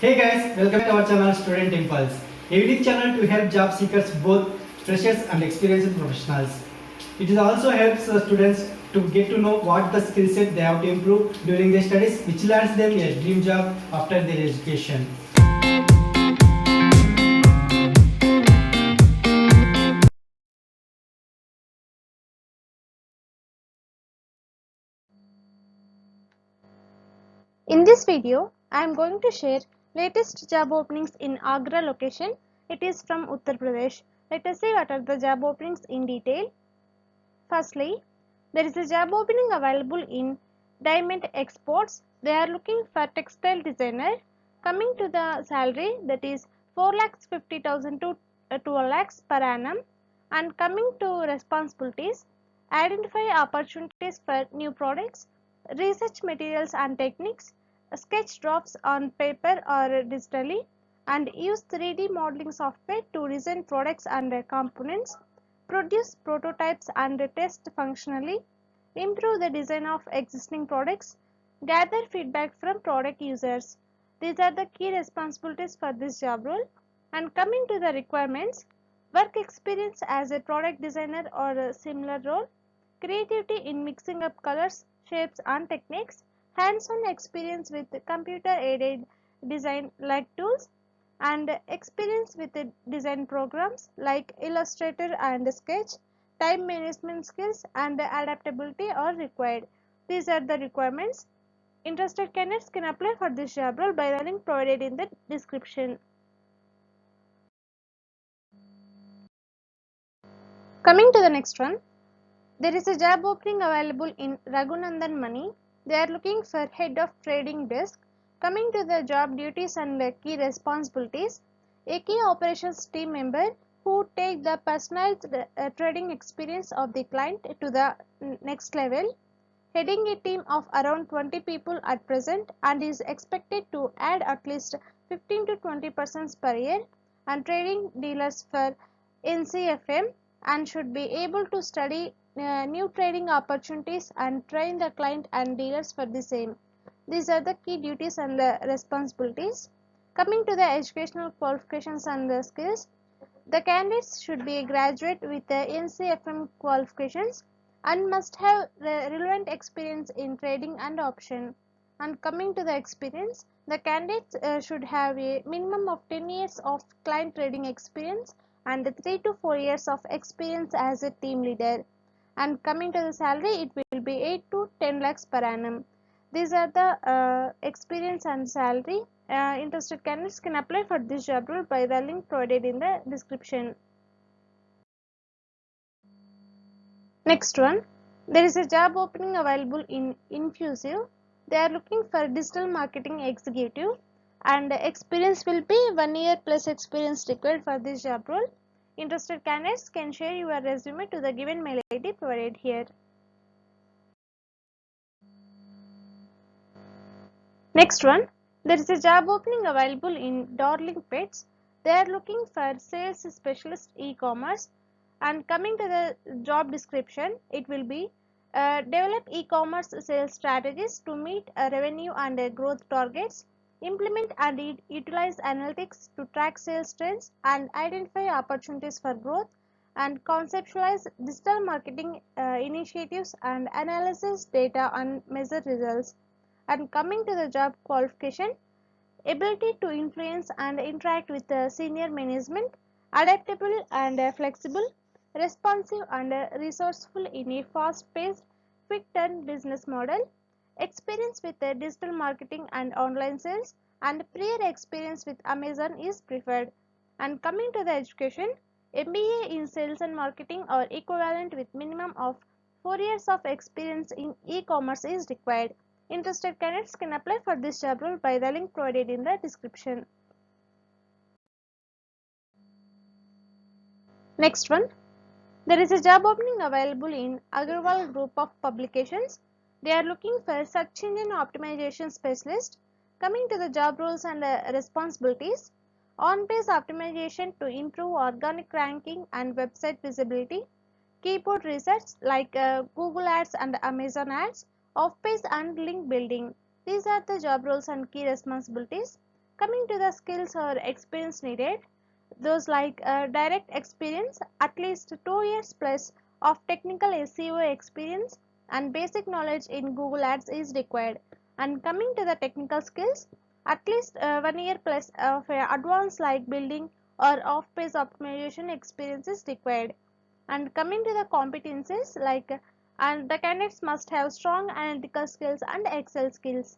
Hey guys, welcome to our channel Student Impulse, a unique channel to help job seekers, both freshers and experienced professionals. It also helps students to get to know what the skill set they have to improve during their studies, which lands them a dream job after their education. In this video, I am going to share latest job openings in Agra location. It is from Uttar Pradesh. Let us see what are the job openings in detail. Firstly, there is a job opening available in Diamond Exports. They are looking for textile designer. Coming to the salary, that is 4,50,000 to 12 lakhs per annum. And coming to responsibilities, identify opportunities for new products, research materials and techniques, sketch drafts on paper or digitally, and use 3D modeling software to design products and components, produce prototypes and test functionally, improve the design of existing products, gather feedback from product users. These are the key responsibilities for this job role. And coming to the requirements, work experience as a product designer or a similar role, creativity in mixing up colors, shapes and techniques, hands-on experience with computer-aided design like tools, and experience with design programs like Illustrator and Sketch. Time management skills and adaptability are required. These are the requirements. Interested candidates can apply for this job role by the link provided in the description. Coming to the next one, there is a job opening available in Raghunandan Mani. They are looking for head of trading desk. Coming to the job duties and key responsibilities, a key operations team member who take the personalized trading experience of the client to the next level, heading a team of around 20 people at present and is expected to add at least 15 to 20% per year, and trading dealers for NCFM, and should be able to study new trading opportunities and train the client and dealers for the same. These are the key duties and the responsibilities. Coming to the educational qualifications and the skills, the candidates should be a graduate with the NCFM qualifications and must have relevant experience in trading and option. And coming to the experience, the candidates should have a minimum of 10 years of client trading experience and 3 to 4 years of experience as a team leader. And coming to the salary, it will be 8 to 10 lakhs per annum. These are the experience and salary. Interested candidates can apply for this job role by the link provided in the description. Next one, there is a job opening available in Infusive. They are looking for digital marketing executive, and experience will be 1 year plus experience required for this job role. Interested candidates can share your resume to the given mail ID provided here. Next one, there is a job opening available in Darling Pets. They are looking for sales specialist e-commerce, and coming to the job description, it will be develop e-commerce sales strategies to meet revenue and growth targets, implement and utilize analytics to track sales trends and identify opportunities for growth, and conceptualize digital marketing initiatives and analyze data and measure results. And coming to the job qualification, ability to influence and interact with the senior management, adaptable and flexible, responsive and resourceful in a fast-paced, quick-turn business model, experience with digital marketing and online sales, and prior experience with Amazon is preferred. And coming to the education, MBA in sales and marketing or equivalent with minimum of 4 years of experience in e-commerce is required. Interested candidates can apply for this job role by the link provided in the description. Next one, there is a job opening available in Agarwal Group of Publications. They are looking for search engine optimization specialist. Coming to the job roles and responsibilities, on-page optimization to improve organic ranking and website visibility, keyboard research like Google Ads and Amazon Ads, off-page and link building. These are the job roles and key responsibilities. Coming to the skills or experience needed, those like direct experience, at least 2 years plus of technical SEO experience and basic knowledge in Google Ads is required. And coming to the technical skills, at least 1 year plus of advanced like building or off-page optimization experience is required. And coming to the competencies, like and the candidates must have strong analytical skills and Excel skills.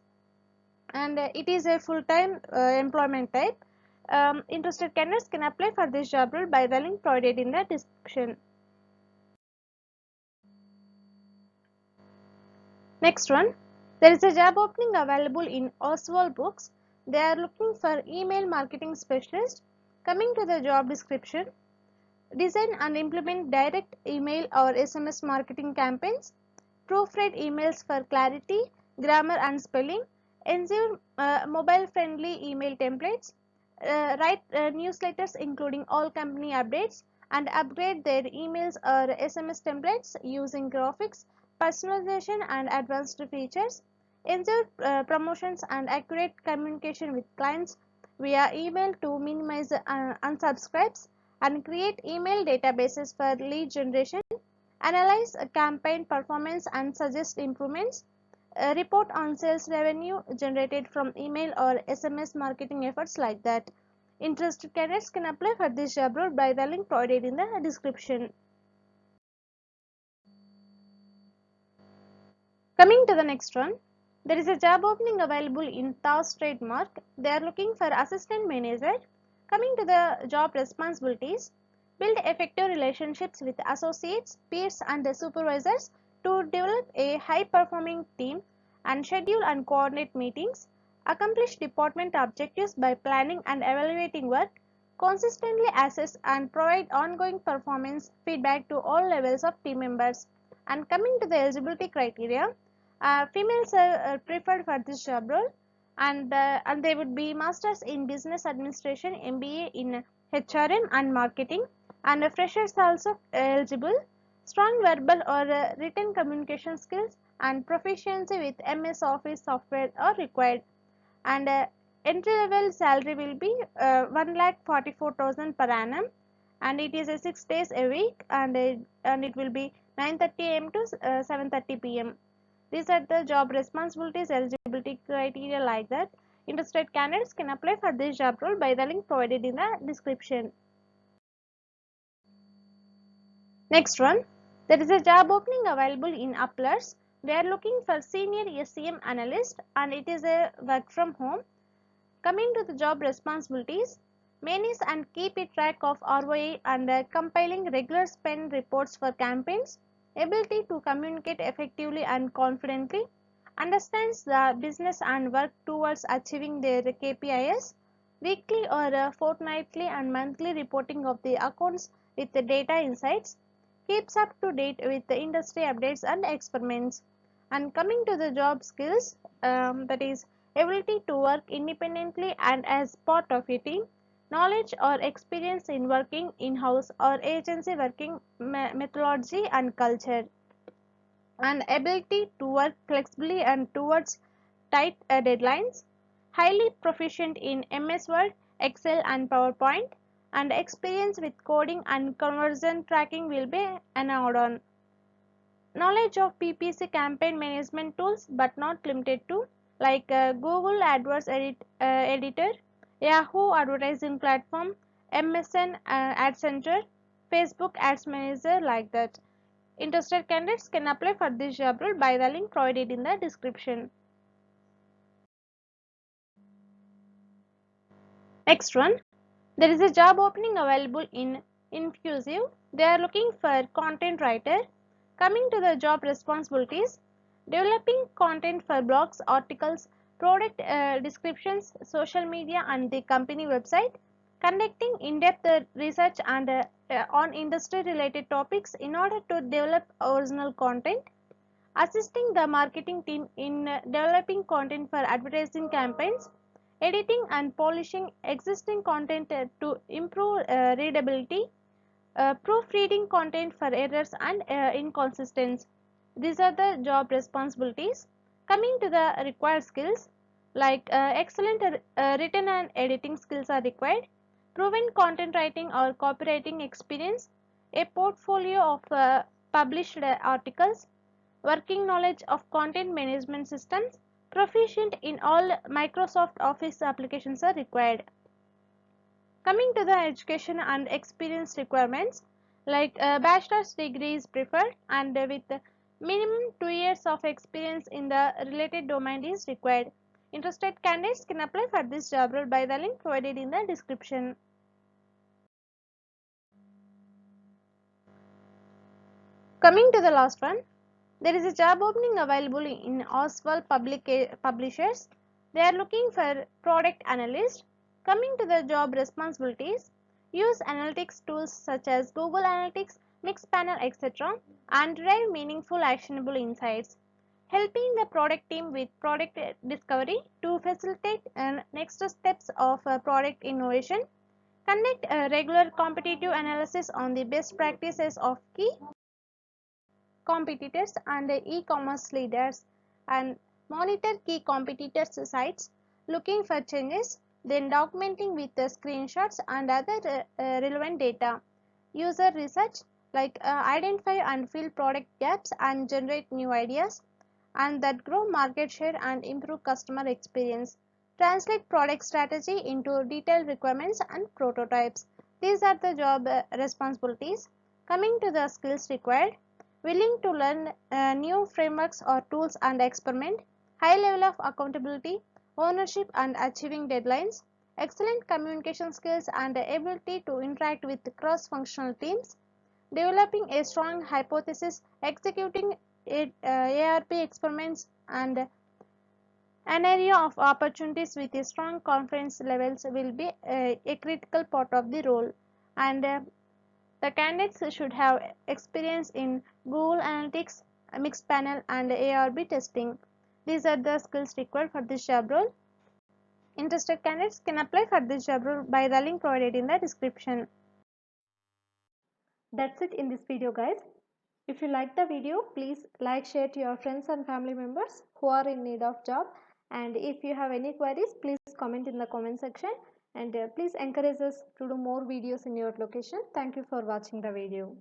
And it is a full-time employment type. Interested candidates can apply for this job role by the link provided in the description. Next one, there is a job opening available in Oswald Books. They are looking for email marketing specialist. Coming to the job description, design and implement direct email or SMS marketing campaigns, proofread emails for clarity, grammar and spelling, ensure mobile-friendly email templates, write newsletters including all company updates, and upgrade their emails or SMS templates using graphics, personalization and advanced features, ensure promotions and accurate communication with clients via email to minimize unsubscribes, and create email databases for lead generation, analyze campaign performance and suggest improvements, report on sales revenue generated from email or SMS marketing efforts like that. Interested candidates can apply for this job role by the link provided in the description. Coming to the next one, there is a job opening available in Taos Trademark. They are looking for assistant manager. Coming to the job responsibilities, build effective relationships with associates, peers and supervisors to develop a high performing team and schedule and coordinate meetings, accomplish department objectives by planning and evaluating work, consistently assess and provide ongoing performance feedback to all levels of team members. And coming to the eligibility criteria, females are preferred for this job role, and they would be masters in business administration, MBA in HRM and marketing, and freshers also eligible. Strong verbal or written communication skills and proficiency with MS Office software are required. And entry level salary will be 1,44,000 per annum, and it is a 6 days a week, and it will be 9:30 a.m. to 7:30 p.m. These are the job responsibilities, eligibility criteria like that. Interested candidates can apply for this job role by the link provided in the description. Next one, there is a job opening available in Applers. They are looking for senior SCM analyst, and it is a work from home. Coming to the job responsibilities, manage and keep a track of ROI and compiling regular spend reports for campaigns, ability to communicate effectively and confidently, understands the business and work towards achieving their KPIs, weekly or fortnightly and monthly reporting of the accounts with the data insights, keeps up to date with the industry updates and experiments. And coming to the job skills, that is ability to work independently and as part of a team, knowledge or experience in working in-house or agency working methodology and culture, and ability to work flexibly and towards tight deadlines, highly proficient in MS Word, Excel and PowerPoint, and experience with coding and conversion tracking will be an add-on. Knowledge of PPC campaign management tools but not limited to, like Google AdWords Editor, Yahoo Advertising Platform, MSN Ad Center, Facebook Ads Manager like that. Interested candidates can apply for this job role by the link provided in the description. Next one, there is a job opening available in Infusive. They are looking for content writer. Coming to the job responsibilities, developing content for blogs, articles, product descriptions, social media and the company website, conducting in-depth research and on industry related topics in order to develop original content, assisting the marketing team in developing content for advertising campaigns, editing and polishing existing content to improve readability, proofreading content for errors and inconsistencies. These are the job responsibilities. Coming to the required skills, like excellent written and editing skills are required, proven content writing or copywriting experience, a portfolio of published articles, working knowledge of content management systems, proficient in all Microsoft Office applications are required. Coming to the education and experience requirements, like a bachelor's degree is preferred and with minimum 2 years of experience in the related domain is required. Interested candidates can apply for this job role by the link provided in the description. Coming to the last one, there is a job opening available in Oswald Publishers. They are looking for product analyst. Coming to the job responsibilities, use analytics tools such as Google Analytics, Mixpanel, etc. and derive meaningful actionable insights. Helping the product team with product discovery to facilitate next steps of product innovation. Conduct a regular competitive analysis on the best practices of key competitors and e-commerce leaders and monitor key competitors sites looking for changes, then documenting with the screenshots and other relevant data. User research, like identify and fill product gaps and generate new ideas and that grow market share and improve customer experience. Translate product strategy into detailed requirements and prototypes. These are the job responsibilities. Coming to the skills required, willing to learn new frameworks or tools and experiment, high level of accountability, ownership and achieving deadlines, excellent communication skills and the ability to interact with cross-functional teams, developing a strong hypothesis, executing ARP experiments and an area of opportunities with a strong confidence levels will be a critical part of the role, and the candidates should have experience in Google Analytics, Mixpanel and ARB testing. These are the skills required for this job role. Interested candidates can apply for this job role by the link provided in the description. That's it in this video, guys. If you like the video, please like, share to your friends and family members who are in need of job. And if you have any queries, please comment in the comment section. And please encourage us to do more videos in your location. Thank you for watching the video.